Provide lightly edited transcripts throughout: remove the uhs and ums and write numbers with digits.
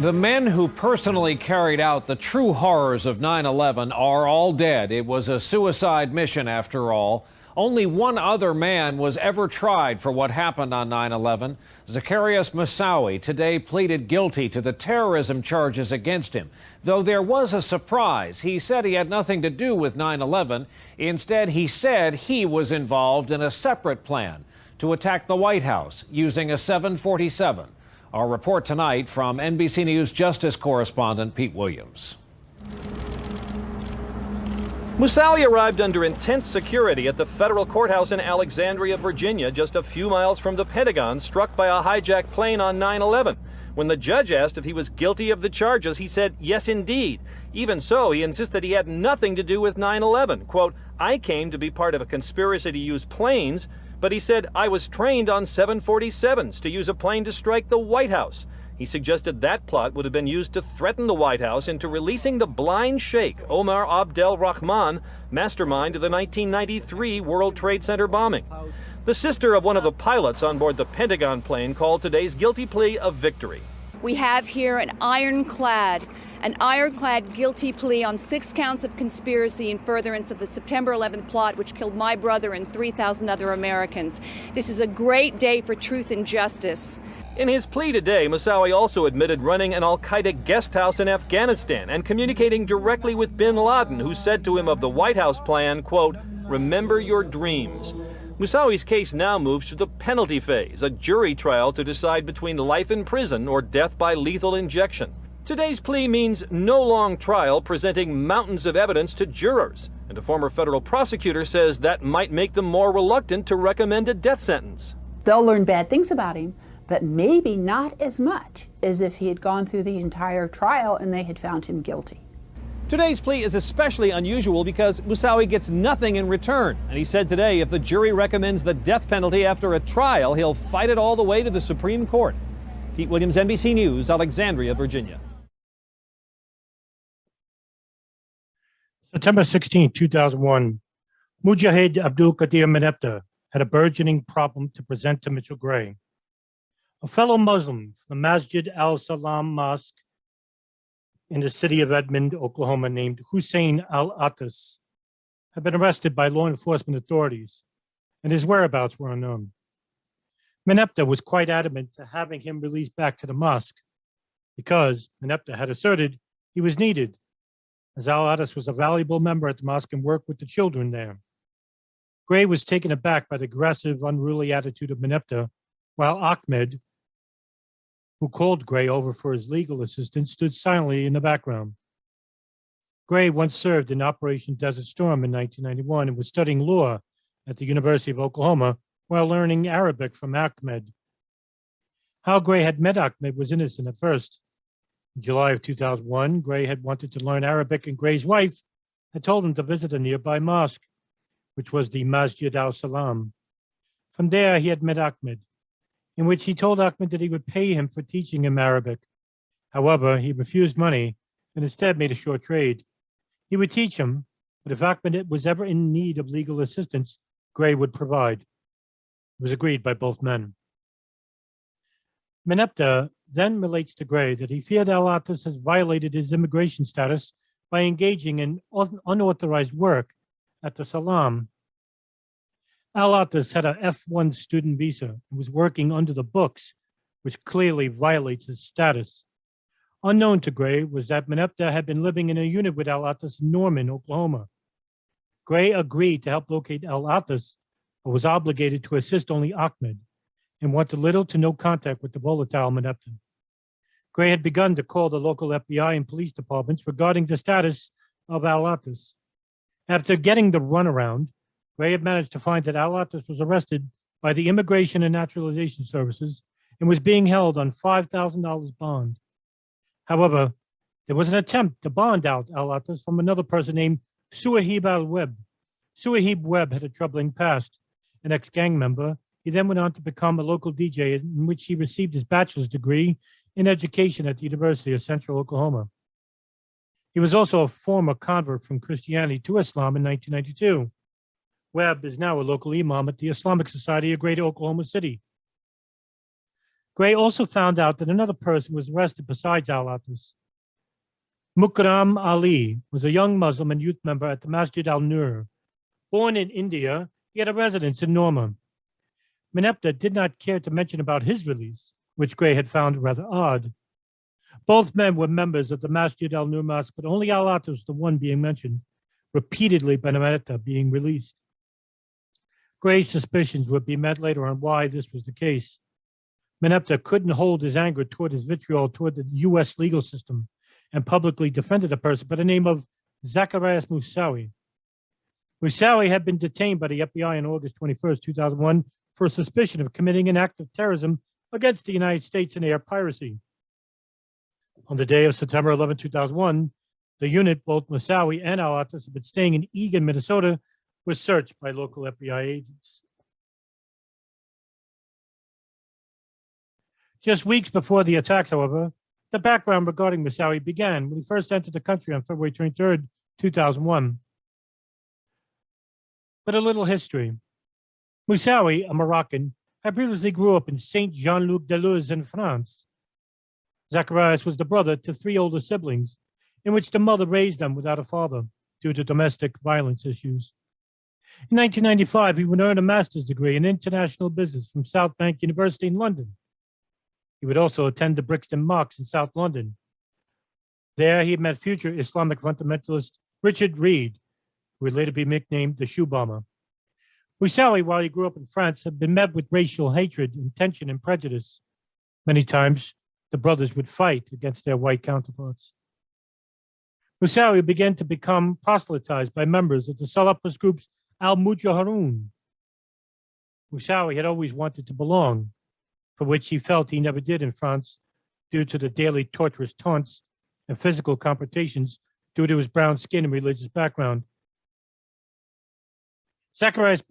The men who personally carried out the true horrors of 9/11 are all dead. It was a suicide mission after all. Only one other man was ever tried for what happened on 9/11. Zacarias Moussaoui today pleaded guilty to the terrorism charges against him. Though there was a surprise. He said he had nothing to do with 9/11. Instead, he said he was involved in a separate plan to attack the White House using a 747. Our report tonight from NBC News Justice correspondent Pete Williams. Moussaoui arrived under intense security at the federal courthouse in Alexandria, Virginia, just a few miles from the Pentagon, struck by a hijacked plane on 9/11. When the judge asked if he was guilty of the charges, he said, yes, indeed. Even so, he insisted he had nothing to do with 9/11. Quote, I came to be part of a conspiracy to use planes, but he said, I was trained on 747s to use a plane to strike the White House. He suggested that plot would have been used to threaten the White House into releasing the blind sheikh, Omar Abdel Rahman, mastermind of the 1993 World Trade Center bombing. The sister of one of the pilots on board the Pentagon plane called today's guilty plea a victory. We have here an ironclad guilty plea on 6 counts of conspiracy in furtherance of the September 11th plot, which killed my brother and 3,000 other Americans. This is a great day for truth and justice. In his plea today, Moussaoui also admitted running an al-Qaeda guest house in Afghanistan and communicating directly with bin Laden, who said to him of the White House plan, quote, remember your dreams. Moussaoui's case now moves to the penalty phase, a jury trial to decide between life in prison or death by lethal injection. Today's plea means no long trial presenting mountains of evidence to jurors, and a former federal prosecutor says that might make them more reluctant to recommend a death sentence. They'll learn bad things about him, but maybe not as much as if he had gone through the entire trial and they had found him guilty. Today's plea is especially unusual because Moussaoui gets nothing in return. And he said today if the jury recommends the death penalty after a trial, he'll fight it all the way to the Supreme Court. Pete Williams, NBC News, Alexandria, Virginia. September 16, 2001, Mujahid Abdul Qadir Meneptah had a burgeoning problem to present to Mitchell Gray. A fellow Muslim from the Masjid al-Salam Mosque in the city of Edmond, Oklahoma, named Hussein al-Attas, had been arrested by law enforcement authorities, and his whereabouts were unknown. Meneptah was quite adamant to having him released back to the mosque because Meneptah had asserted he was needed, as al-Attas was a valuable member at the mosque and worked with the children there. Gray was taken aback by the aggressive, unruly attitude of Meneptah, while Ahmed, who called Gray over for his legal assistance, stood silently in the background. Gray once served in Operation Desert Storm in 1991 and was studying law at the University of Oklahoma while learning Arabic from Ahmed. How Gray had met Ahmed was innocent at first. In July of 2001, Gray had wanted to learn Arabic, and Gray's wife had told him to visit a nearby mosque, which was the Masjid al-Salam. From there, he had met Ahmed, in which he told Ahmed that he would pay him for teaching him Arabic. However, he refused money and instead made a short trade. He would teach him, but if Ahmed was ever in need of legal assistance, Gray would provide. It was agreed by both men. Meneptah then relates to Gray that he feared al-Attas has violated his immigration status by engaging in unauthorized work at the Salam. Al-Attas had a F1 student visa and was working under the books, which clearly violates his status. Unknown to Gray was that Meneptah had been living in a unit with Al-Attas in Norman, Oklahoma. Gray agreed to help locate Al-Attas, but was obligated to assist only Ahmed and wanted little to no contact with the volatile Meneptah. Gray had begun to call the local FBI and police departments regarding the status of Al-Attas. After getting the runaround, Gray had managed to find that al-Attas was arrested by the Immigration and Naturalization Services and was being held on $5,000 bond. However, there was an attempt to bond out al-Attas from another person named Suhaib al-Webb. Suhaib Webb had a troubling past. An ex-gang member, he then went on to become a local DJ in which he received his bachelor's degree in education at the University of Central Oklahoma. He was also a former convert from Christianity to Islam in 1992. Webb is now a local imam at the Islamic Society of Greater Oklahoma City. Gray also found out that another person was arrested besides al-Atas. Mukram Ali was a young Muslim and youth member at the Masjid al-Nur. Born in India, he had a residence in Norma. Meneptah did not care to mention about his release, which Gray had found rather odd. Both men were members of the Masjid al-Nur Mosque, but only al-Atas was the one being mentioned, repeatedly by Meneptah being released. Gray's suspicions would be met later on why this was the case. Meneptah couldn't hold his anger toward his vitriol toward the U.S. legal system and publicly defended a person by the name of Zacarias Moussaoui. Moussaoui had been detained by the FBI on August 21st, 2001 for suspicion of committing an act of terrorism against the United States and air piracy. On the day of September 11, 2001, the unit, both Moussaoui and al-Atas, had been staying in Eagan, Minnesota, was searched by local FBI agents. Just weeks before the attacks, however, the background regarding Moussaoui began when he first entered the country on February 23rd, 2001. But a little history. Moussaoui, a Moroccan, had previously grew up in Saint Jean-Luc de Luz in France. Zacarias was the brother to three older siblings, in which the mother raised them without a father due to domestic violence issues. In 1995, he would earn a master's degree in international business from South Bank University in London. He would also attend the Brixton Mosque in South London. There, he met future Islamic fundamentalist Richard Reed, who would later be nicknamed the Shoe Bomber. Moussaoui, while he grew up in France, had been met with racial hatred, tension, and prejudice. Many times, the brothers would fight against their white counterparts. Moussaoui began to become proselytized by members of the Salafist groups al-Mujahideen. Moussaoui had always wanted to belong, for which he felt he never did in France due to the daily torturous taunts and physical confrontations due to his brown skin and religious background. Zacarias,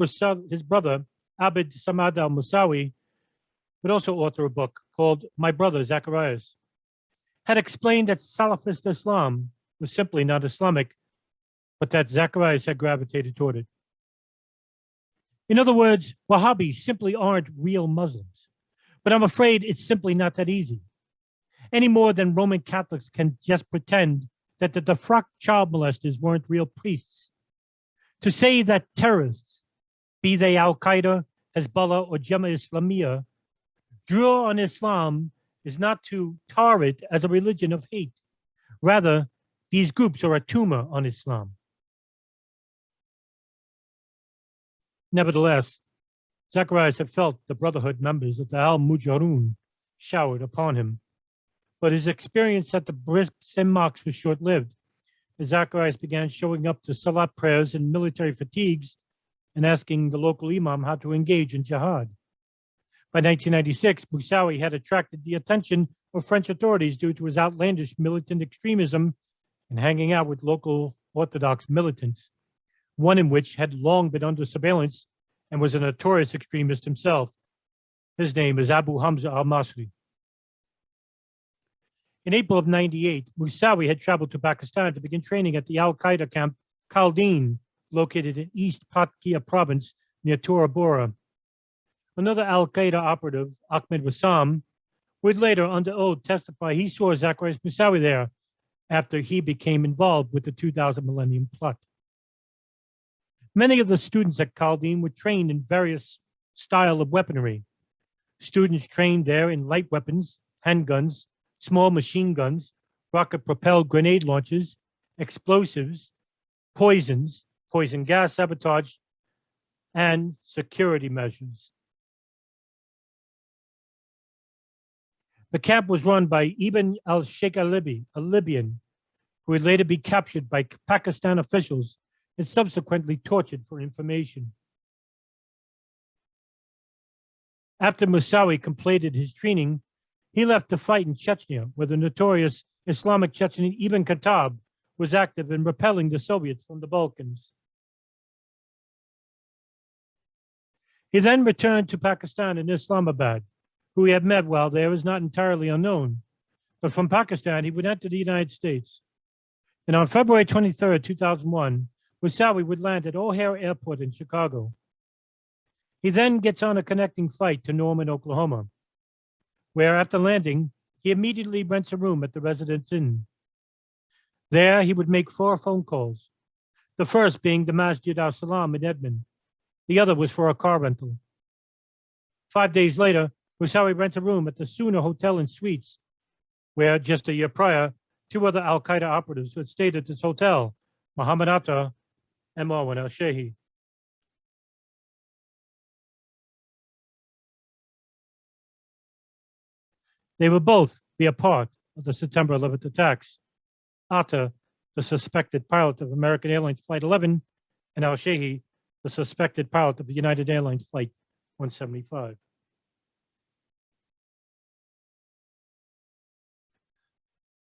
his brother, Abid Samad al-Moussaoui, would also author a book called My Brother Zacarias, had explained that Salafist Islam was simply not Islamic, but that Zacarias had gravitated toward it. In other words, Wahhabis simply aren't real Muslims. But I'm afraid it's simply not that easy. Any more than Roman Catholics can just pretend that the defrocked child molesters weren't real priests. To say that terrorists, be they al-Qaeda, Hezbollah, or Jemaah Islamiyah, draw on Islam is not to tar it as a religion of hate. Rather, these groups are a tumor on Islam. Nevertheless, Zacarias had felt the Brotherhood members of the al-Mujahideen showered upon him. But his experience at the Brixton Mosque was short-lived, as Zacarias began showing up to salat prayers and military fatigues and asking the local imam how to engage in jihad. By 1996, Moussaoui had attracted the attention of French authorities due to his outlandish militant extremism and hanging out with local Orthodox militants, one in which had long been under surveillance and was a notorious extremist himself. His name is Abu Hamza al-Masri. In April of '98, Moussaoui had traveled to Pakistan to begin training at the al-Qaeda camp Khalden, located in East Patkia province near Tora Bora. Another al-Qaeda operative, Ahmed Wassam, would later under oath testify he saw Zacarias Moussaoui there after he became involved with the 2000 Millennium Plot. Many of the students at Khalden were trained in various styles of weaponry. Students trained there in light weapons, handguns, small machine guns, rocket-propelled grenade launchers, explosives, poisons, poison gas sabotage, and security measures. The camp was run by Ibn al-Sheikh al-Libi, a Libyan, who would later be captured by Pakistan officials and subsequently tortured for information. After Moussaoui completed his training, he left to fight in Chechnya, where the notorious Islamic Chechen Ibn Khattab was active in repelling the Soviets from the Balkans. He then returned to Pakistan and Islamabad. Who he had met while there is not entirely unknown, but from Pakistan, he would enter the United States. And on February 23rd, 2001, Moussaoui would land at O'Hare Airport in Chicago. He then gets on a connecting flight to Norman, Oklahoma. where after landing, he immediately rents a room at the Residence Inn. There, he would make 4 phone calls, the first being the Masjid al-Salam in Edmond. The other was for a car rental. 5 days later, Moussaoui rents a room at the Sooner Hotel and Suites, where just a year prior, 2 other al-Qaeda operatives had stayed at this hotel, Mohammed Atta and Marwan al-Shehi. They would both be a part of the September 11th attacks. Atta, the suspected pilot of American Airlines Flight 11, and al-Shehi, the suspected pilot of United Airlines Flight 175.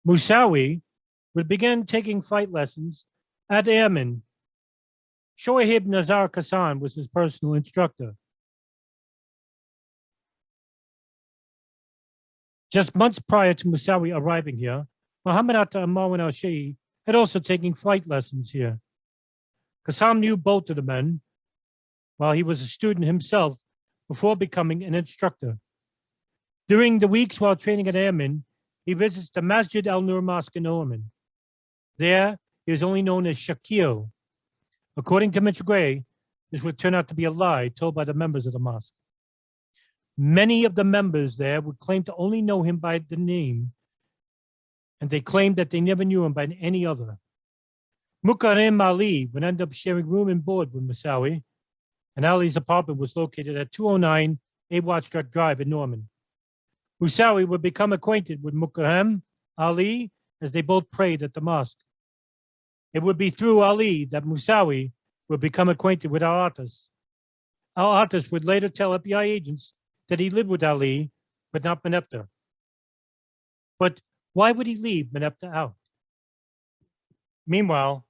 Moussaoui would begin taking flight lessons at airmen. Shoaib Nazar Kassan was his personal instructor. Just months prior to Moussaoui arriving here, Mohammed Atta and Marwan al-Shehi had also taken flight lessons here. Qassam knew both of the men while he was a student himself before becoming an instructor. During the weeks while training at airmen, he visits the Masjid al-Nur Mosque in Oman. There, he is only known as Shakil. According to Mitchell Gray, this would turn out to be a lie told by the members of the mosque. Many of the members there would claim to only know him by the name, and they claimed that they never knew him by any other. Mukarrem Ali would end up sharing room and board with Moussaoui, and Ali's apartment was located at 209 Awad Drive in Norman. Moussaoui would become acquainted with Mukarrem Ali as they both prayed at the mosque. It would be through Ali that Moussaoui would become acquainted with Al-Attas. Al-Attas would later tell FBI agents that he lived with Ali, but not Meneptah. But why would he leave Meneptah out? Meanwhile,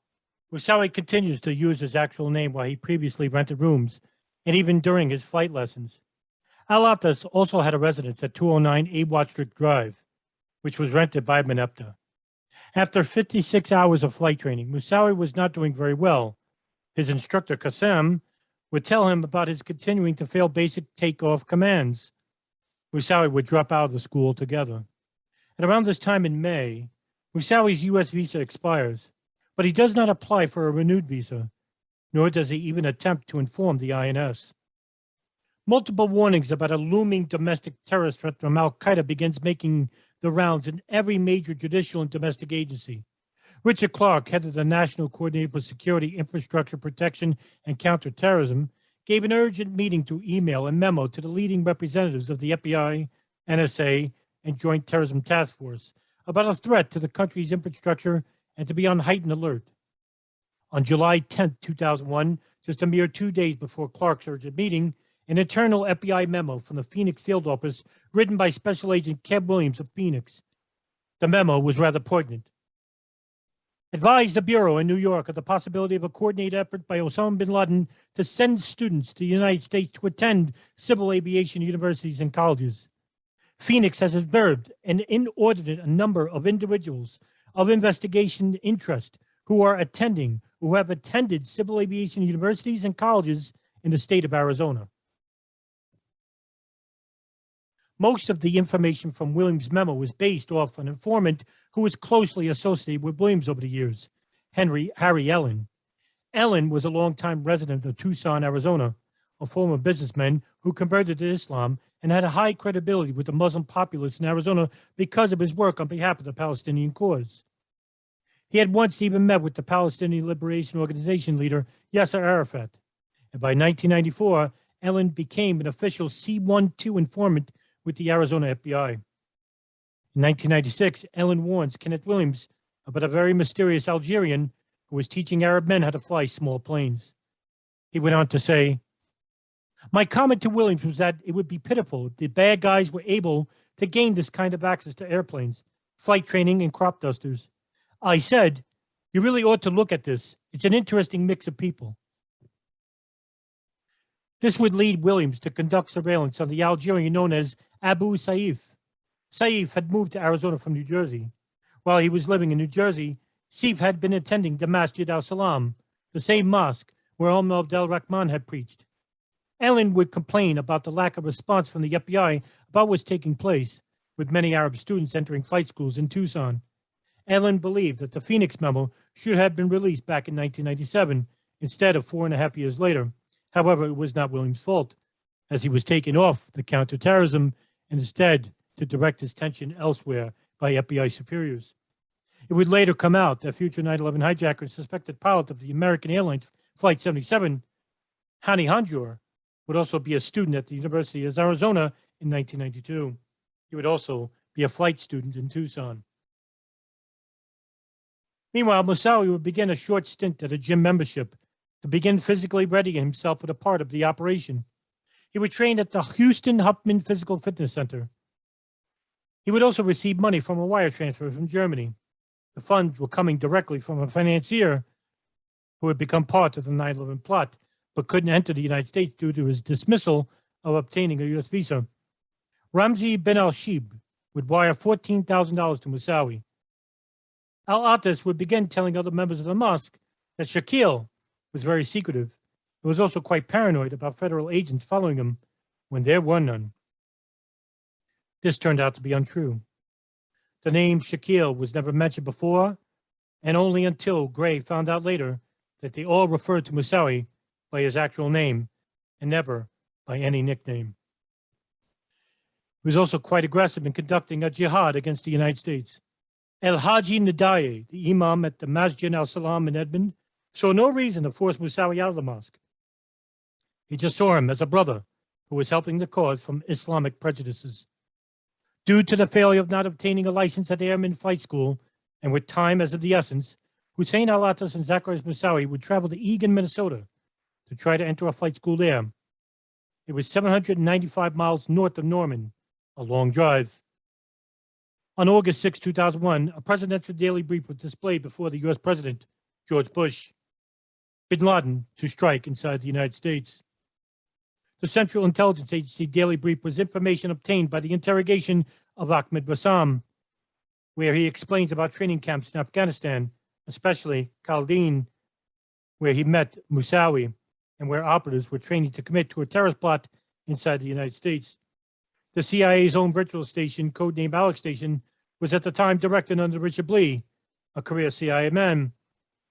Moussaoui continues to use his actual name while he previously rented rooms, and even during his flight lessons. Al-Attas also had a residence at 209 Awad Drive, which was rented by Meneptah. After 56 hours of flight training, Moussaoui was not doing very well. His instructor, Qassam, would tell him about his continuing to fail basic takeoff commands. Moussaoui would drop out of the school altogether. At around this time in May, Moussaoui's U.S. visa expires, but he does not apply for a renewed visa, nor does he even attempt to inform the INS. Multiple warnings about a looming domestic terrorist threat from al-Qaeda begins making the rounds in every major judicial and domestic agency. Richard Clark, head of the National Coordinator for Security, Infrastructure Protection, and Counterterrorism, gave an urgent meeting through email and memo to the leading representatives of the FBI, NSA, and Joint Terrorism Task Force about a threat to the country's infrastructure and to be on heightened alert. On July 10, 2001, just a mere 2 days before Clark's urgent meeting, an internal FBI memo from the Phoenix field office written by Special Agent Keb Williams of Phoenix. The memo was rather poignant. Advised the Bureau in New York of the possibility of a coordinated effort by Osama bin Laden to send students to the United States to attend civil aviation universities and colleges. Phoenix has observed an inordinate number of individuals of investigation interest who have attended civil aviation universities and colleges in the state of Arizona. Most of the information from Williams' memo was based off an informant who was closely associated with Williams over the years, Harry Ellen. Ellen was a longtime resident of Tucson, Arizona, a former businessman who converted to Islam and had a high credibility with the Muslim populace in Arizona because of his work on behalf of the Palestinian cause. He had once even met with the Palestinian Liberation Organization leader, Yasser Arafat. And by 1994, Ellen became an official C-12 informant with the Arizona FBI. In 1996, Ellen warns Kenneth Williams about a very mysterious Algerian who was teaching Arab men how to fly small planes. He went on to say, "My comment to Williams was that it would be pitiful if the bad guys were able to gain this kind of access to airplanes, flight training, and crop dusters. I said, you really ought to look at this. It's an interesting mix of people." This would lead Williams to conduct surveillance on the Algerian known as Abu Saif. Saif had moved to Arizona from New Jersey. While he was living in New Jersey, Saif had been attending the Masjid al-Salam, the same mosque where Omar Abdel Rahman had preached. Ellen would complain about the lack of response from the FBI about what's taking place, with many Arab students entering flight schools in Tucson. Allen believed that the Phoenix memo should have been released back in 1997 instead of 4.5 years later. However, it was not Williams' fault, as he was taken off the counterterrorism and instead to direct his attention elsewhere by FBI superiors. It would later come out that future 9/11 hijacker and suspected pilot of the American Airlines Flight 77, Hani Hanjour, would also be a student at the University of Arizona in 1992. He would also be a flight student in Tucson. Meanwhile, Moussaoui would begin a short stint at a gym membership to begin physically readying himself for the part of the operation. He would train at the Houston Huffman Physical Fitness Center. He would also receive money from a wire transfer from Germany. The funds were coming directly from a financier who had become part of the 9/11 plot, but couldn't enter the United States due to his dismissal of obtaining a U.S. visa. Ramzi bin al-Shib would wire $14,000 to Moussaoui. Al-Attas would begin telling other members of the mosque that Shakil was very secretive and was also quite paranoid about federal agents following him when there were none. This turned out to be untrue. The name Shakil was never mentioned before, and only until Gray found out later that they all referred to Moussaoui by his actual name and never by any nickname. He was also quite aggressive in conducting a jihad against the United States. El-Haji Nadaye, the imam at the Masjid al-Salam in Edmond, saw no reason to force Moussaoui out of the mosque. He just saw him as a brother who was helping the cause from Islamic prejudices. Due to the failure of not obtaining a license at the Airman Flight School, and with time as of the essence, Hussein al-Attas and Zacarias Moussaoui would travel to Eagan, Minnesota, to try to enter a flight school there. It was 795 miles north of Norman, a long drive. On August 6, 2001, a presidential daily brief was displayed before the U.S. President, George Bush, bin Laden to strike inside the United States. The Central Intelligence Agency daily brief was information obtained by the interrogation of Ahmed Bassam, where he explains about training camps in Afghanistan, especially Khalden, where he met Moussaoui, and where operatives were training to commit to a terrorist plot inside the United States. The CIA's own virtual station, codenamed Alex Station, was at the time directed under Richard Lee, a career CIA man.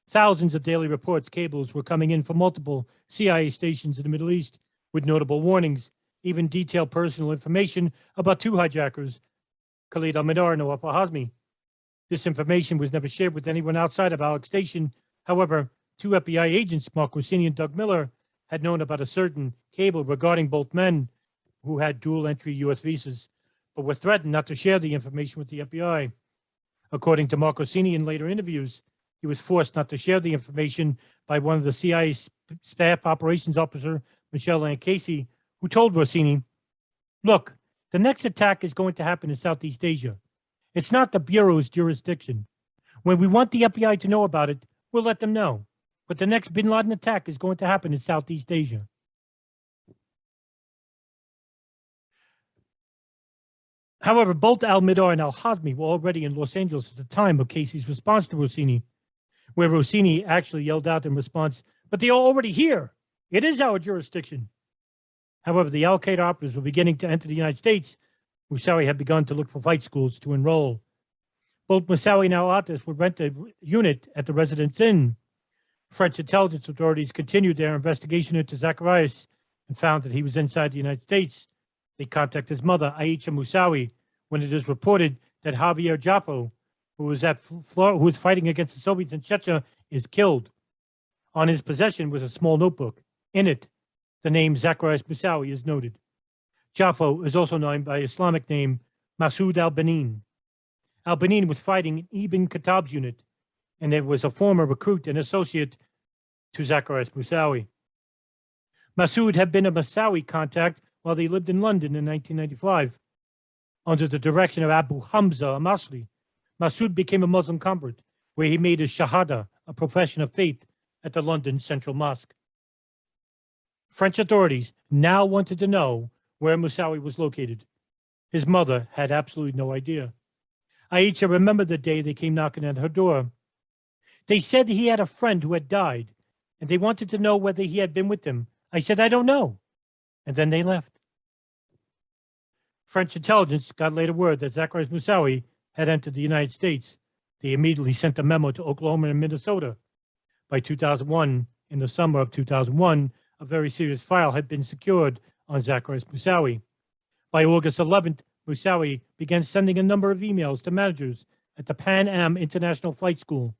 Thousands of daily reports cables were coming in from multiple CIA stations in the Middle East with notable warnings, even detailed personal information about two hijackers, Khalid al-Mihdhar and Nawaf al-Hazmi. This information was never shared with anyone outside of Alex Station. However, two FBI agents, Mark Rossini and Doug Miller, had known about a certain cable regarding both men who had dual-entry U.S. visas, but were threatened not to share the information with the FBI. According to Mark Rossini in later interviews, he was forced not to share the information by one of the CIA staff operations officer, Michelle Lancasey, who told Rossini, "Look, the next attack is going to happen in Southeast Asia. It's not the Bureau's jurisdiction. When we want the FBI to know about it, we'll let them know. But the next bin Laden attack is going to happen in Southeast Asia." However, both al-Mihdhar and al-Hazmi were already in Los Angeles at the time of Casey's response to Rossini, where Rossini actually yelled out in response, "But they are already here. It is our jurisdiction." However, the al-Qaeda operatives were beginning to enter the United States. Moussaoui had begun to look for flight schools to enroll. Both Moussaoui and al-Attas would rent a unit at the Residence Inn. French intelligence authorities continued their investigation into Zacarias and found that he was inside the United States. They contacted his mother, Aisha Moussaoui, when it is reported that Javier Jaffo, who was fighting against the Soviets in Chechnya, is killed. On his possession was a small notebook. In it, the name Zacarias Moussaoui is noted. Jaffo is also known by Islamic name Masoud al-Banin. Al-Banin was fighting in Ibn Khattab's unit, and it was a former recruit and associate to Zacarias Moussaoui. Masoud had been a Moussaoui contact while they lived in London in 1995. Under the direction of Abu Hamza al-Masri, Masoud became a Muslim convert, where he made his Shahada, a profession of faith, at the London Central Mosque. French authorities now wanted to know where Moussaoui was located. His mother had absolutely no idea. Aisha remembered the day they came knocking at her door. They said he had a friend who had died, and they wanted to know whether he had been with them. I said, "I don't know." And then they left. French intelligence got later word that Zacarias Moussaoui had entered the United States. They immediately sent a memo to Oklahoma and Minnesota. By 2001, in the summer of 2001, a very serious file had been secured on Zacarias Moussaoui. By August 11th, Moussaoui began sending a number of emails to managers at the Pan Am International Flight School.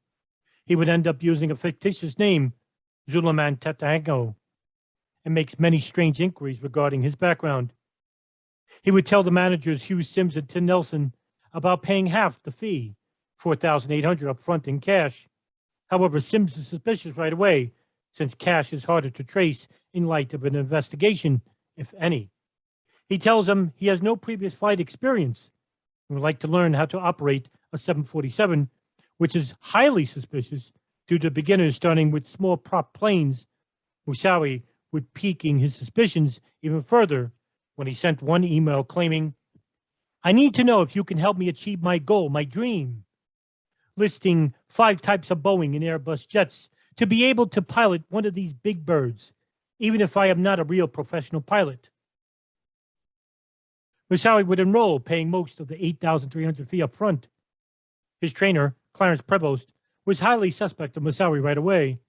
He would end up using a fictitious name, Zulaman Tatango, and makes many strange inquiries regarding his background. He would tell the managers Hugh Sims and Tim Nelson about paying half the fee, $4,800 up front in cash. However, Sims is suspicious right away, since cash is harder to trace in light of an investigation, if any. He tells them he has no previous flight experience and would like to learn how to operate a 747, which is highly suspicious due to beginners starting with small prop planes. Moussaoui would piquing his suspicions even further when he sent one email claiming, "I need to know if you can help me achieve my goal, my dream," listing 5 types of Boeing and Airbus jets to be able to pilot one of these big birds, even if I am not a real professional pilot. Moussaoui would enroll, paying most of the $8,300 fee up front. His trainer, Clarence Prevost, was highly suspect of Moussaoui right away,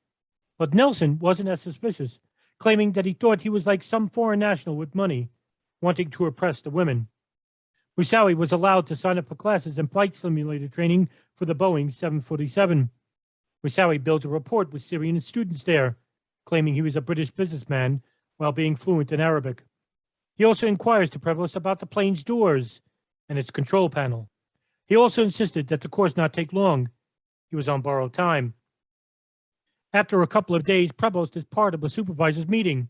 but Nelson wasn't as suspicious, claiming that he thought he was like some foreign national with money, wanting to oppress the women. Moussaoui was allowed to sign up for classes and flight simulator training for the Boeing 747. Moussaoui built a rapport with Syrian students there, claiming he was a British businessman while being fluent in Arabic. He also inquires to Prevost about the plane's doors and its control panel. He also insisted that the course not take long. He was on borrowed time. After a couple of days, Prevost is part of a supervisor's meeting.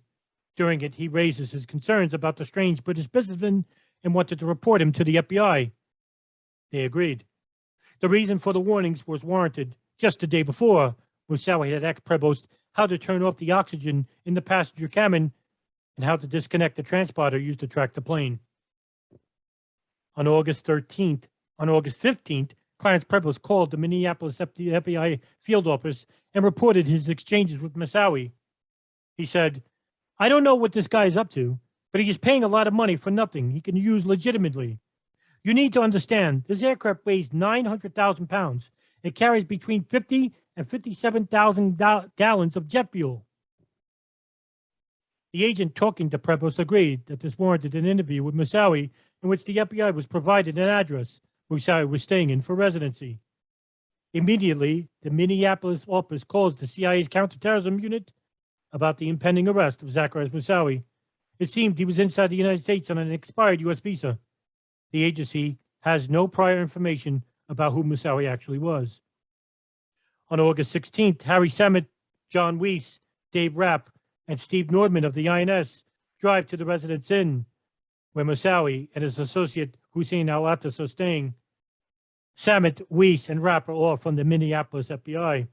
During it, he raises his concerns about the strange British businessman and wanted to report him to the FBI. They agreed. The reason for the warnings was warranted. Just the day before, Moussaoui had asked Prevost how to turn off the oxygen in the passenger cabin and how to disconnect the transponder used to track the plane. On August 15th, Clarence Prevost called the Minneapolis FBI field office and reported his exchanges with Moussaoui. He said, "I don't know what this guy is up to, but he is paying a lot of money for nothing he can use legitimately. You need to understand, this aircraft weighs 900,000 pounds. It carries between 50 and 57,000 gallons of jet fuel." The agent talking to Prevost agreed that this warranted an interview with Moussaoui, in which the FBI was provided an address Moussaoui was staying in for residency. Immediately, the Minneapolis office calls the CIA's counterterrorism unit about the impending arrest of Zacarias Moussaoui. It seemed he was inside the United States on an expired U.S. visa. The agency has no prior information about who Moussaoui actually was. On August 16th, Harry Sammet, John Weiss, Dave Rapp, and Steve Nordman of the INS drive to the Residence Inn, where Moussaoui and his associate Hussein al-Attas are staying. Sammet, Weiss, and Rapp are all from the Minneapolis FBI.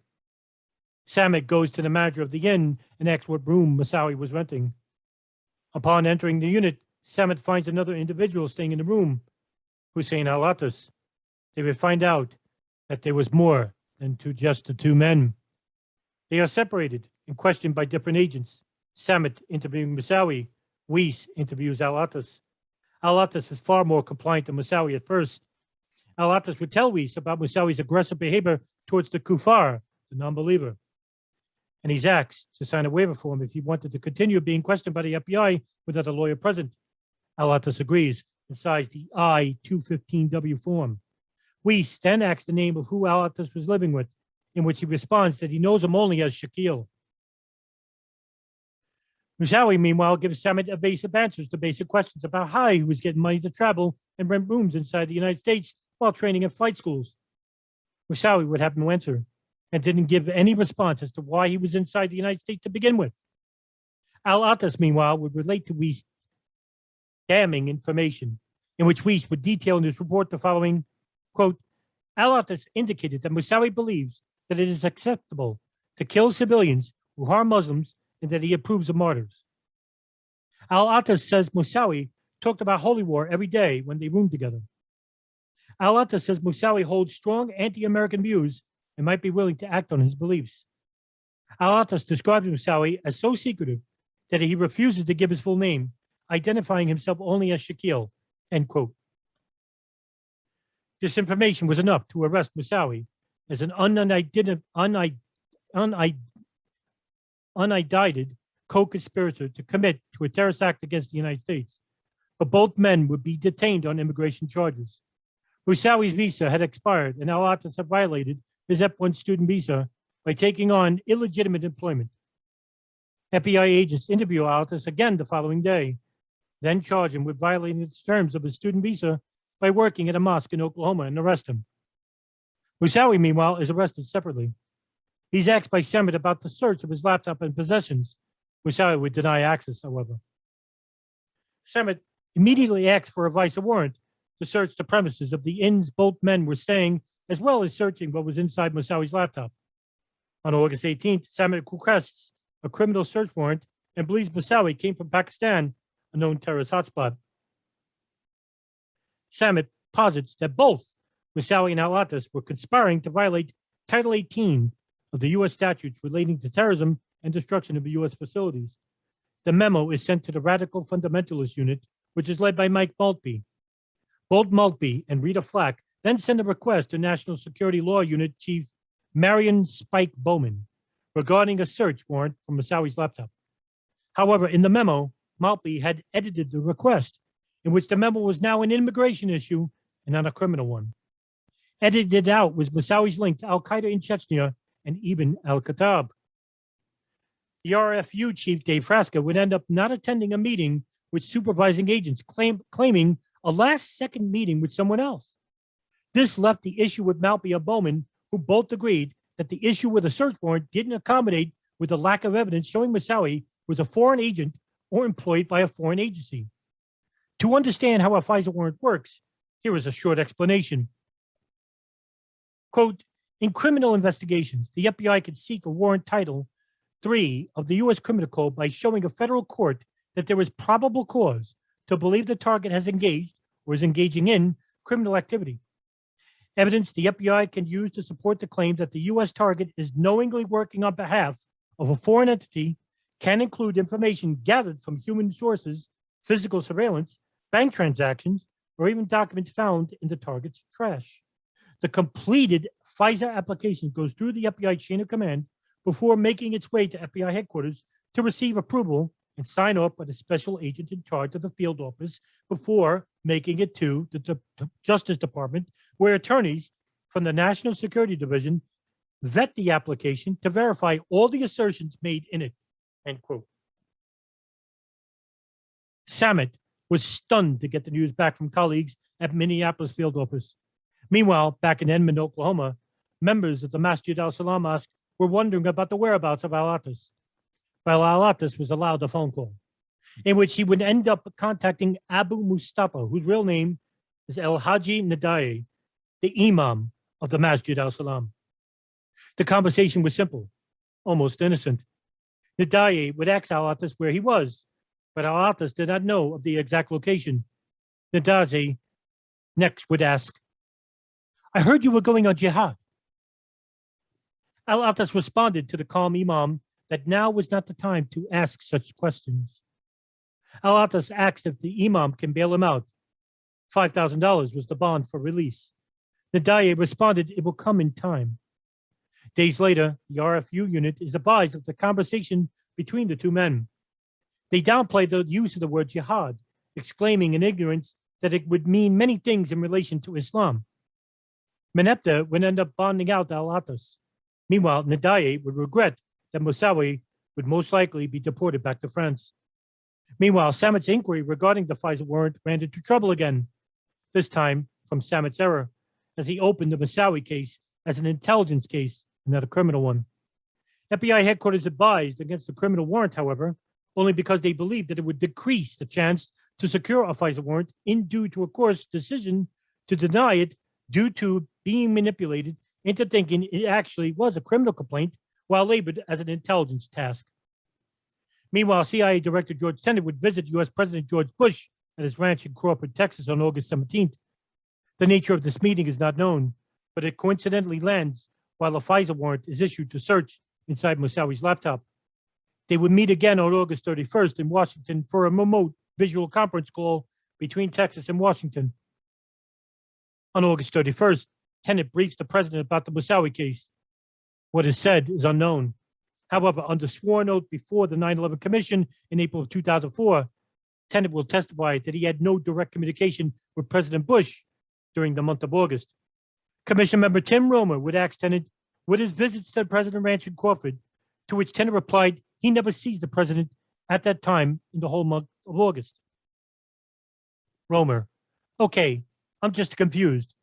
Sammet goes to the manager of the inn and asks what room Moussaoui was renting. Upon entering the unit, Sammet finds another individual staying in the room, Hussein al-Attas. They would find out that there was more than just the 2 men. They are separated and questioned by different agents. Sammet interviewing Moussaoui, Weiss interviews al-Attas. Al-Attas is far more compliant than Moussaoui at first. Al-Attas would tell Weiss about Moussaoui's aggressive behavior towards the kuffar, the non-believer. And he's asked to sign a waiver form if he wanted to continue being questioned by the FBI without a lawyer present. Al-Attas agrees and signs the I-215W form. Weiss then asks the name of who Al-Attas was living with, in which he responds that he knows him only as Shaquille. Moussaoui, meanwhile, gives Sammet evasive answers to basic questions about how he was getting money to travel and rent rooms inside the United States while training at flight schools. Moussaoui would have no answer and didn't give any response as to why he was inside the United States to begin with. Al-Attas, meanwhile, would relate to Weiss damning information, in which Weiss would detail in his report the following, quote, Al-Attas indicated that Moussaoui believes that it is acceptable to kill civilians who harm Muslims and that he approves of martyrs. Al-Attas says Moussaoui talked about holy war every day when they roomed together. Al-Attas says Moussaoui holds strong anti-American views and might be willing to act on his beliefs. Al-Attas describes Moussaoui as so secretive that he refuses to give his full name, identifying himself only as Shaquille, end quote. This information was enough to arrest Moussaoui as an unindicted co-conspirator to commit to a terrorist act against the United States. But both men would be detained on immigration charges. Moussaoui's visa had expired, and al-Attas had violated his F1 student visa by taking on illegitimate employment. FBI agents interview al-Attas again the following day, then charge him with violating the terms of his student visa by working at a mosque in Oklahoma and arrest him. Moussaoui, meanwhile, is arrested separately. He's asked by Samet about the search of his laptop and possessions. Moussaoui would deny access, however. Samet immediately asked for a visa warrant to search the premises of the inns both men were staying, as well as searching what was inside Moussaoui's laptop. On August 18th, Samet requests a criminal search warrant and believes Moussaoui came from Pakistan, a known terrorist hotspot. Samet posits that both Moussaoui and al-Attas were conspiring to violate Title 18 of the U.S. statutes relating to terrorism and destruction of U.S. facilities. The memo is sent to the Radical Fundamentalist Unit, which is led by Mike Maltby. Both Maltby and Rita Flack then send a request to National Security Law Unit Chief Marion Spike Bowman regarding a search warrant for Moussaoui's laptop. However, in the memo, Maltby had edited the request, in which the memo was now an immigration issue and not a criminal one. Edited out was Moussaoui's link to al-Qaeda in Chechnya and even al-Qatab. The RFU chief, Dave Frasca, would end up not attending a meeting with supervising agents, claiming a last-second meeting with someone else. This left the issue with Maltby and Bowman, who both agreed that the issue with a search warrant didn't accommodate with the lack of evidence showing Moussaoui was a foreign agent or employed by a foreign agency. To understand how a FISA warrant works, here is a short explanation. Quote, in criminal investigations, the FBI can seek a warrant Title 3 of the U.S. Criminal Code by showing a federal court that there is probable cause to believe the target has engaged or is engaging in criminal activity. Evidence the FBI can use to support the claim that the U.S. target is knowingly working on behalf of a foreign entity can include information gathered from human sources, physical surveillance, bank transactions, or even documents found in the target's trash. The completed FISA application goes through the FBI chain of command before making its way to FBI headquarters to receive approval and sign off by the special agent in charge of the field office before making it to the Justice Department, where attorneys from the National Security Division vet the application to verify all the assertions made in it, end quote. Samet was stunned to get the news back from colleagues at Minneapolis field office. Meanwhile, back in Edmond, Oklahoma, members of the Masjid al-Salam Mosque were wondering about the whereabouts of al-Attas. While al-Attas was allowed a phone call, in which he would end up contacting Abu Mustafa, whose real name is El-Haji Nadaye, the Imam of the Masjid al-Salam. The conversation was simple, almost innocent. Nadaye would ask al-Attas where he was, but al-Attas did not know of the exact location. Nadaye next would ask, I heard you were going on jihad. Al-Attas responded to the calm Imam that now was not the time to ask such questions. Al-Attas asked if the Imam can bail him out. $5,000 was the bond for release. Nadaye responded, it will come in time. Days later, the RFU unit is advised of the conversation between the two men. They downplay the use of the word jihad, exclaiming in ignorance that it would mean many things in relation to Islam. Meneptah would end up bonding out al-Attas. Meanwhile, Nadaye would regret that Moussaoui would most likely be deported back to France. Meanwhile, Samet's inquiry regarding the FISA warrant ran into trouble again, this time from Samet's error, as he opened the Moussaoui case as an intelligence case and not a criminal one. FBI headquarters advised against the criminal warrant, however, only because they believed that it would decrease the chance to secure a FISA warrant in due to a court's decision to deny it due to being manipulated into thinking it actually was a criminal complaint while labeled as an intelligence task. Meanwhile, CIA Director George Tenet would visit U.S. President George Bush at his ranch in Crawford, Texas on August 17th. The nature of this meeting is not known, but it coincidentally lands while a FISA warrant is issued to search inside Moussaoui's laptop. They would meet again on August 31st in Washington for a remote visual conference call between Texas and Washington. On August 31st, Tenet briefs the president about the Moussaoui case. What is said is unknown. However, under sworn oath before the 9/11 Commission in April of 2004, Tenet will testify that he had no direct communication with President Bush during the month of August. Commission member Tim Romer would ask Tenet what his visits to the President Ranch in Crawford, to which Tenet replied he never sees the president at that time in the whole month of August. Romer: okay, I'm just confused.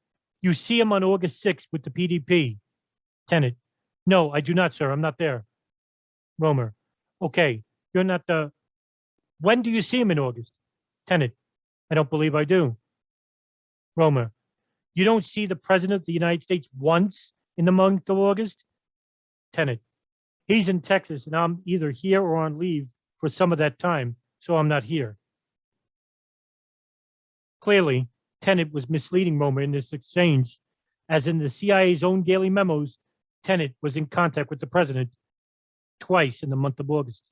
You see him on August 6th with the PDP. Tenet: no, I do not, sir. I'm not there. Romer: okay, you're not the... When do you see him in August? Tenet: I don't believe I do. Romer: you don't see the President of the United States once in the month of August? Tenet: he's in Texas and I'm either here or on leave for some of that time, so I'm not here. Clearly, Tenet was misleading Romer in this exchange, as in the CIA's own daily memos, Tenet was in contact with the president twice in the month of August.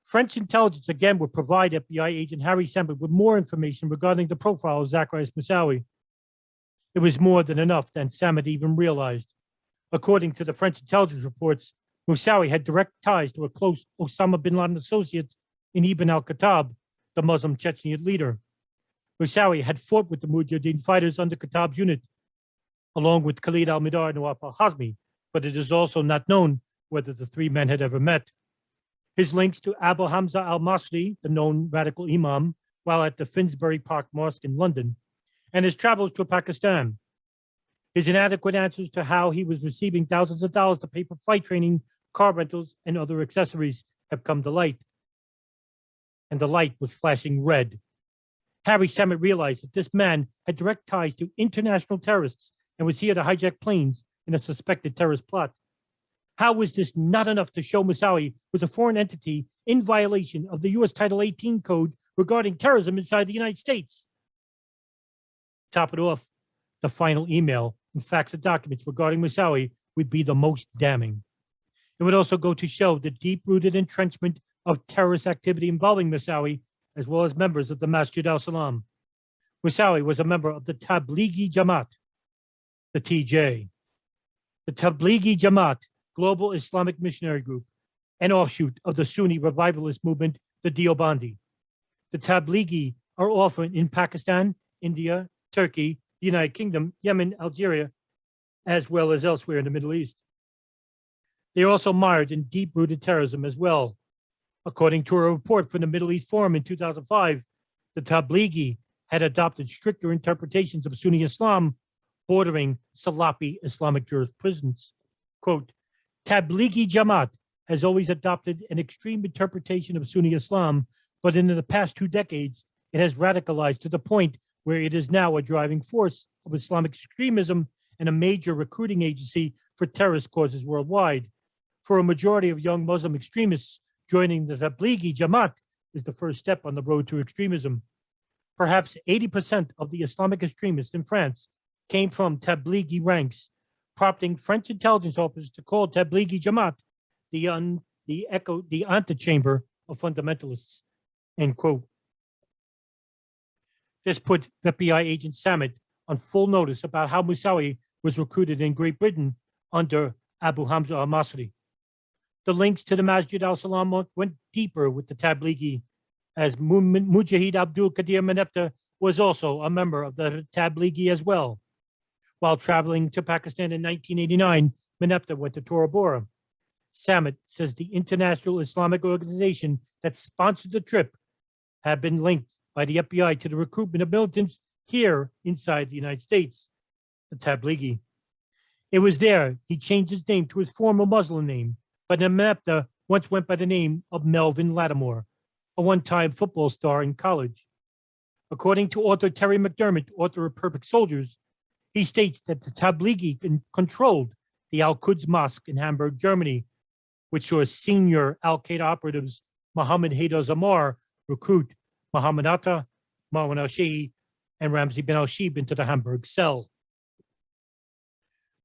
French intelligence again would provide FBI agent Harry Samit with more information regarding the profile of Zacarias Moussaoui. It was more than enough than Samit even realized. According to the French intelligence reports, Moussaoui had direct ties to a close Osama bin Laden associate in Ibn al-Khattab, the Muslim Chechen leader. Moussaoui had fought with the Mujahideen fighters under Khattab's unit, along with Khalid al-Midar and Nawaf al-Hazmi, but it is also not known whether the three men had ever met. His links to Abu Hamza al-Masri, the known radical imam, while at the Finsbury Park Mosque in London, and his travels to Pakistan. His inadequate answers to how he was receiving thousands of dollars to pay for flight training, car rentals, and other accessories have come to light. And the light was flashing red. Harry Samit realized that this man had direct ties to international terrorists and was here to hijack planes in a suspected terrorist plot. How was this not enough to show Moussaoui was a foreign entity in violation of the U.S. Title 18 code regarding terrorism inside the United States? Top it off, the final email and facts and documents regarding Moussaoui would be the most damning. It would also go to show the deep-rooted entrenchment of terrorist activity involving Moussaoui, as well as members of the Masjid al-Salam. Moussaoui was a member of the Tablighi Jamaat, the TJ. The Tablighi Jamaat, global Islamic missionary group, an offshoot of the Sunni revivalist movement, the Deobandi. The Tablighi are often in Pakistan, India, Turkey, the United Kingdom, Yemen, Algeria, as well as elsewhere in the Middle East. They are also mired in deep-rooted terrorism as well. According to a report from the Middle East Forum in 2005, the Tablighi had adopted stricter interpretations of Sunni Islam, bordering Salafi Islamic jurisprudence. Quote, Tablighi Jamaat has always adopted an extreme interpretation of Sunni Islam, but in the past 2 decades, it has radicalized to the point where it is now a driving force of Islamic extremism and a major recruiting agency for terrorist causes worldwide. For a majority of young Muslim extremists, joining the Tablighi Jamaat is the first step on the road to extremism. Perhaps 80% of the Islamic extremists in France came from Tablighi ranks, prompting French intelligence officers to call Tablighi Jamaat the antechamber of fundamentalists, end quote. This put FBI agent Samit on full notice about how Moussaoui was recruited in Great Britain under Abu Hamza al-Masri. The links to the Masjid al-Salam went deeper with the Tablighi, as Mujahid Abdul Qadir Menepta was also a member of the Tablighi as well. While traveling to Pakistan in 1989, Menepta went to Tora Bora. Samit says the international Islamic organization that sponsored the trip had been linked by the FBI to the recruitment of militants here inside the United States, the Tablighi. It was there he changed his name to his former Muslim name, but Menepta once went by the name of Melvin Lattimore, a one-time football star in college. According to author Terry McDermott, author of Perfect Soldiers, he states that the Tablighi controlled the Al-Quds Mosque in Hamburg, Germany, which saw senior Al-Qaeda operatives Mohammed Haydar Zamar recruit Mohammed Atta, Marwan al-Shehi, and Ramzi bin al-Shib into the Hamburg cell.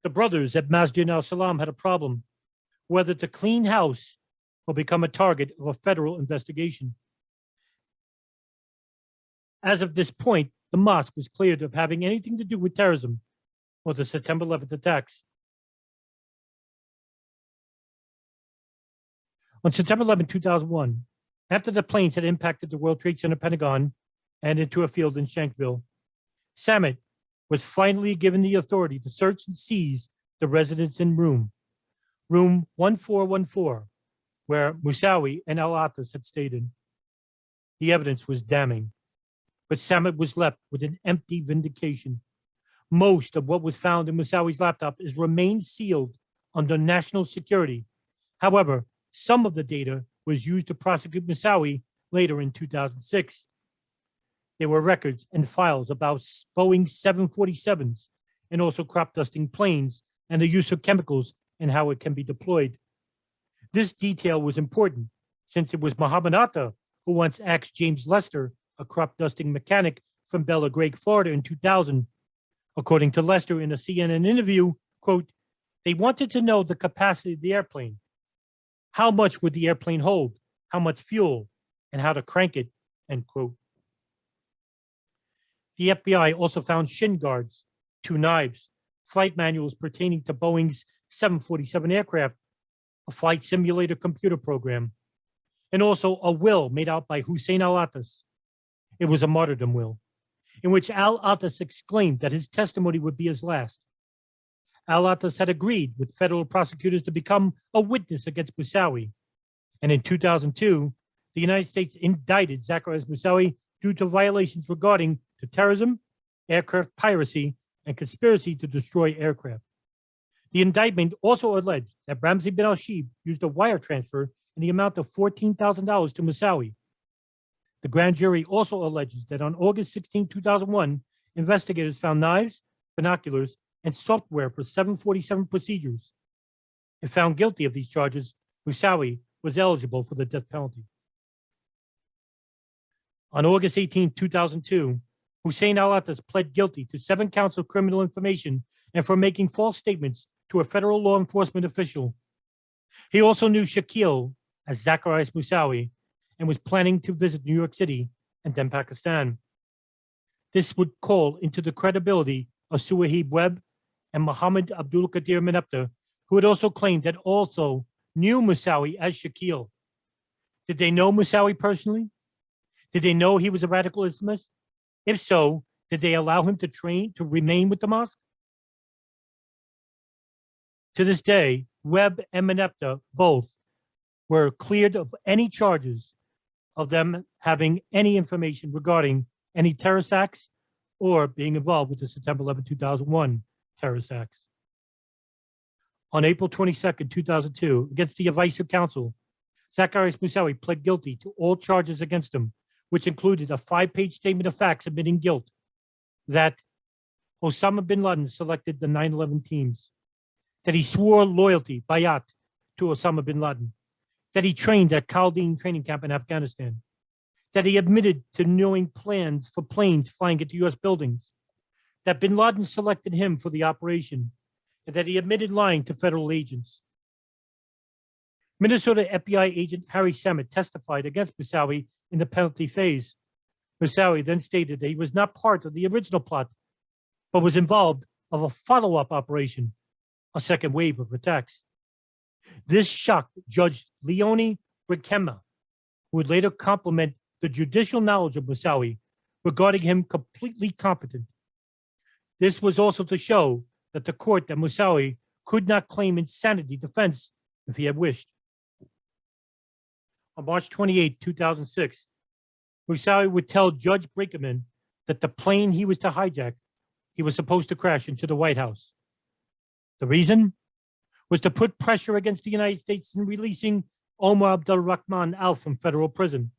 The brothers at Masjid al-Salam had a problem, whether to clean house or become a target of a federal investigation. As of this point, the mosque was cleared of having anything to do with terrorism or the September 11th attacks. On September 11, 2001, after the planes had impacted the World Trade Center Pentagon and into a field in Shankville, Samet was finally given the authority to search and seize the residence in room 1414, where Moussaoui and al-Attas had stayed in. The evidence was damning, but Samet was left with an empty vindication. Most of what was found in Moussaoui's laptop is remained sealed under national security. However, some of the data was used to prosecute Moussaoui later in 2006. There were records and files about Boeing 747s and also crop dusting planes and the use of chemicals and how it can be deployed. This detail was important since it was Muhammad Atta who once asked James Lester, a crop dusting mechanic from Bella Craig, Florida in 2000. According to Lester in a CNN interview, quote, "They wanted to know the capacity of the airplane. How much would the airplane hold? How much fuel? And how to crank it," end quote. The FBI also found shin guards, 2 knives, flight manuals pertaining to Boeing's 747 aircraft, a flight simulator computer program, and also a will made out by Hussein al-Attas. It was a martyrdom will, in which al-Attas exclaimed that his testimony would be his last. Al-Attas had agreed with federal prosecutors to become a witness against Moussaoui, and in 2002, the United States indicted Zacarias Moussaoui due to violations regarding to terrorism, aircraft piracy, and conspiracy to destroy aircraft. The indictment also alleged that Ramzi bin al-Shibh used a wire transfer in the amount of $14,000 to Moussaoui. The grand jury also alleges that on August 16, 2001, investigators found knives, binoculars, and software for 747 procedures. If found guilty of these charges, Moussaoui was eligible for the death penalty. On August 18, 2002, Hussein al-Attas pled guilty to 7 counts of criminal information and for making false statements to a federal law enforcement official. He also knew Shakil as Zacarias Moussaoui and was planning to visit New York City and then Pakistan. This would call into the credibility of Suhaib Webb and Mohammed Abdul Qadir Menepta, who had also claimed that also knew Moussaoui as Shakil. Did they know Moussaoui personally? Did they know he was a radical Islamist? If so, did they allow him to remain with the mosque? To this day, Webb and Menepta both were cleared of any charges of them having any information regarding any terrorist acts or being involved with the September 11, 2001 terrorist acts. On April 22, 2002, against the advice of counsel, Zacarias Moussaoui pled guilty to all charges against him, which included a 5-page statement of facts admitting guilt, that Osama bin Laden selected the 9/11 teams, that he swore loyalty, bayat, to Osama bin Laden, that he trained at Khalden training camp in Afghanistan, that he admitted to knowing plans for planes flying into U.S. buildings, that bin Laden selected him for the operation, and that he admitted lying to federal agents. Minnesota FBI agent Harry Samet testified against Moussaoui in the penalty phase. Moussaoui then stated that he was not part of the original plot, but was involved of a follow-up operation, a second wave of attacks. This shocked Judge Leonie Brinkema, who would later compliment the judicial knowledge of Moussaoui, regarding him completely competent. This was also to show that the court that Moussaoui could not claim insanity defense if he had wished. On March 28, 2006, Moussaoui would tell Judge Brinkman that the plane he was to hijack, he was supposed to crash into the White House. The reason was to put pressure against the United States in releasing Omar Abdul Rahman out from federal prison.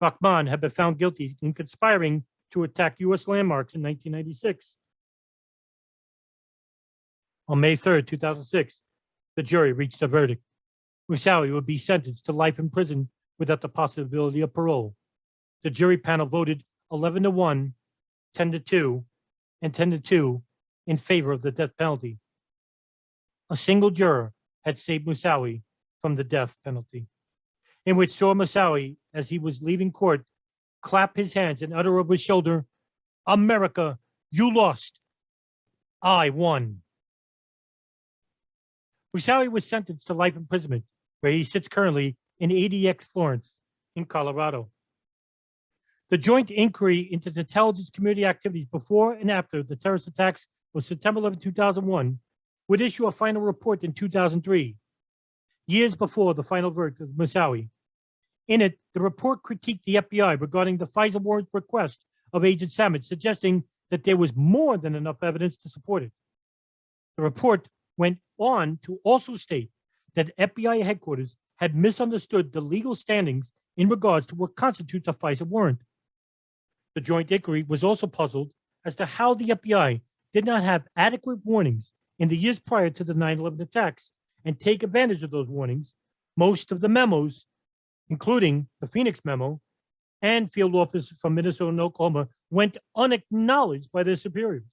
Rahman had been found guilty in conspiring to attack U.S. landmarks in 1996. On May 3, 2006, the jury reached a verdict. Moussaoui would be sentenced to life in prison without the possibility of parole. The jury panel voted 11-1, 10-2, and 10-2 in favor of the death penalty. A single juror had saved Moussaoui from the death penalty, in which saw Moussaoui as he was leaving court clap his hands and utter over his shoulder, "America, you lost. I won." Moussaoui was sentenced to life imprisonment, where he sits currently in ADX Florence in Colorado. The joint inquiry into the intelligence community activities before and after the terrorist attacks of September 11, 2001 would issue a final report in 2003, years before the final verdict of Moussaoui. In it, the report critiqued the FBI regarding the FISA warrant request of Agent Samad, suggesting that there was more than enough evidence to support it. The report went on to also state that FBI headquarters had misunderstood the legal standings in regards to what constitutes a FISA warrant. The joint inquiry was also puzzled as to how the FBI did not have adequate warnings in the years prior to the 9/11 attacks and take advantage of those warnings. Most of the memos, including the Phoenix memo and field officers from Minnesota and Oklahoma, went unacknowledged by their superiors.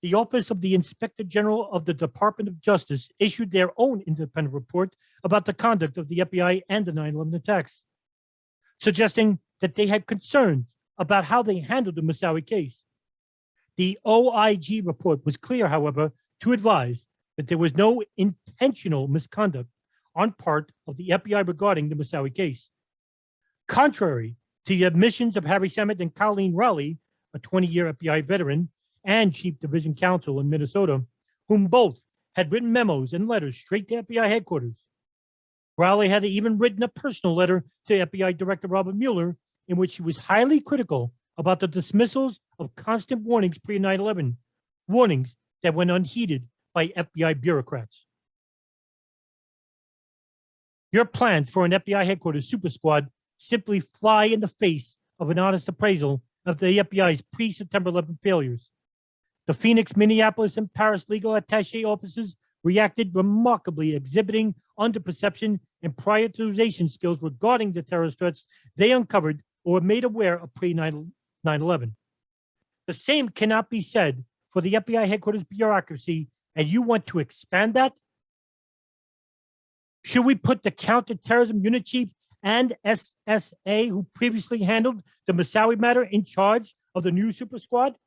The Office of the Inspector General of the Department of Justice issued their own independent report about the conduct of the FBI and the 9/11 attacks, suggesting that they had concerns about how they handled the Moussaoui case. The OIG report was clear, however, to advise that there was no intentional misconduct on part of the FBI regarding the Moussaoui case. Contrary to the admissions of Harry Samad and Colleen Rowley, a 20-year FBI veteran and chief division counsel in Minnesota, whom both had written memos and letters straight to FBI headquarters. Rowley had even written a personal letter to FBI Director Robert Mueller in which he was highly critical about the dismissals of constant warnings pre-9/11, warnings that went unheeded by FBI bureaucrats. Your plans for an FBI headquarters super squad simply fly in the face of an honest appraisal of the FBI's pre-September 11 failures. The Phoenix, Minneapolis, and Paris legal attaché offices reacted remarkably, exhibiting underperception and prioritization skills regarding the terrorist threats they uncovered or were made aware of pre-9/11. The same cannot be said for the FBI headquarters bureaucracy, and you want to expand that? Should we put the counterterrorism unit chief and SSA, who previously handled the Moussaoui matter, in charge of the new super squad?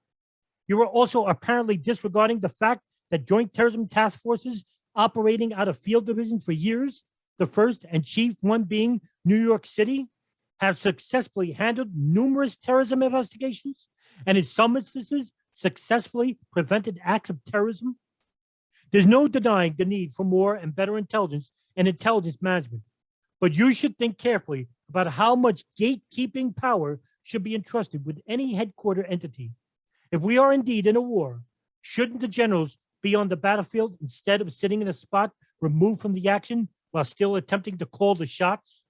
You are also apparently disregarding the fact that joint terrorism task forces operating out of field divisions for years, the first and chief one being New York City, have successfully handled numerous terrorism investigations and in some instances successfully prevented acts of terrorism. There's no denying the need for more and better intelligence and intelligence management, but you should think carefully about how much gatekeeping power should be entrusted with any headquarter entity. If we are indeed in a war, shouldn't the generals be on the battlefield instead of sitting in a spot removed from the action while still attempting to call the shots?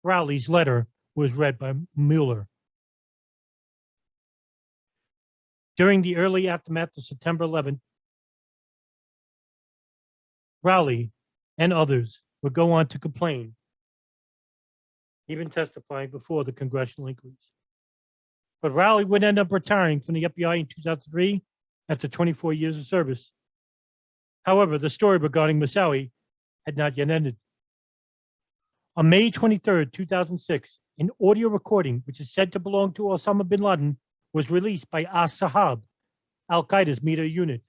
Rowley's letter was read by Mueller. During the early aftermath of September 11th, Rowley and others would go on to complain, even testifying before the congressional inquiries. But Rowley would end up retiring from the FBI in 2003 after 24 years of service. However, the story regarding Moussaoui had not yet ended. On May 23rd, 2006, an audio recording, which is said to belong to Osama bin Laden, was released by As-Sahab, al-Qaeda's media unit.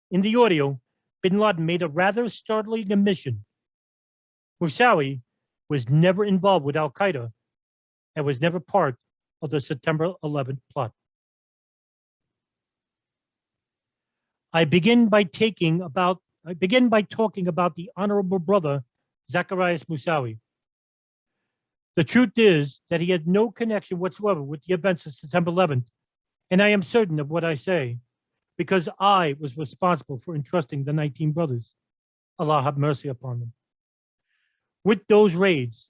In the audio, bin Laden made a rather startling admission. Moussaoui was never involved with al-Qaeda and was never part of the September 11th plot. I begin by talking about the honorable brother, Zacarias Moussaoui. The truth is that he had no connection whatsoever with the events of September 11th, and I am certain of what I say because I was responsible for entrusting the 19 brothers, Allah have mercy upon them, with those raids,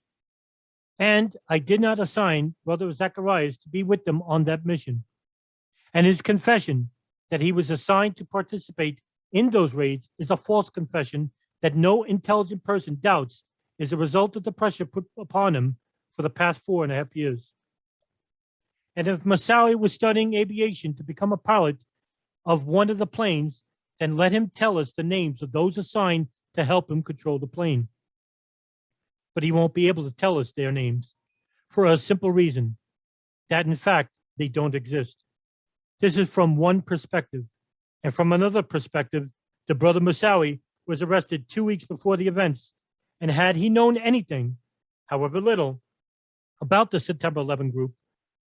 and I did not assign Brother Zacarias to be with them on that mission. And his confession that he was assigned to participate in those raids is a false confession that no intelligent person doubts is a result of the pressure put upon him for the past 4.5 years. And if Moussaoui was studying aviation to become a pilot of one of the planes, then let him tell us the names of those assigned to help him control the plane. But he won't be able to tell us their names, for a simple reason, that in fact, they don't exist. This is from one perspective. And from another perspective, the brother Moussaoui was arrested 2 weeks before the events. And had he known anything, however little, about the September 11 group,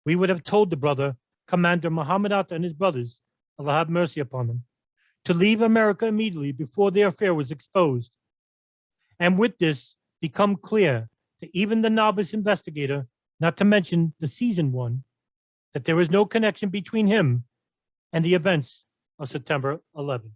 we would have told the brother, Commander Muhammad Atta and his brothers, Allah have mercy upon them, to leave America immediately before their affair was exposed. And with this, become clear to even the novice investigator, not to mention the seasoned one, that there is no connection between him and the events of September 11.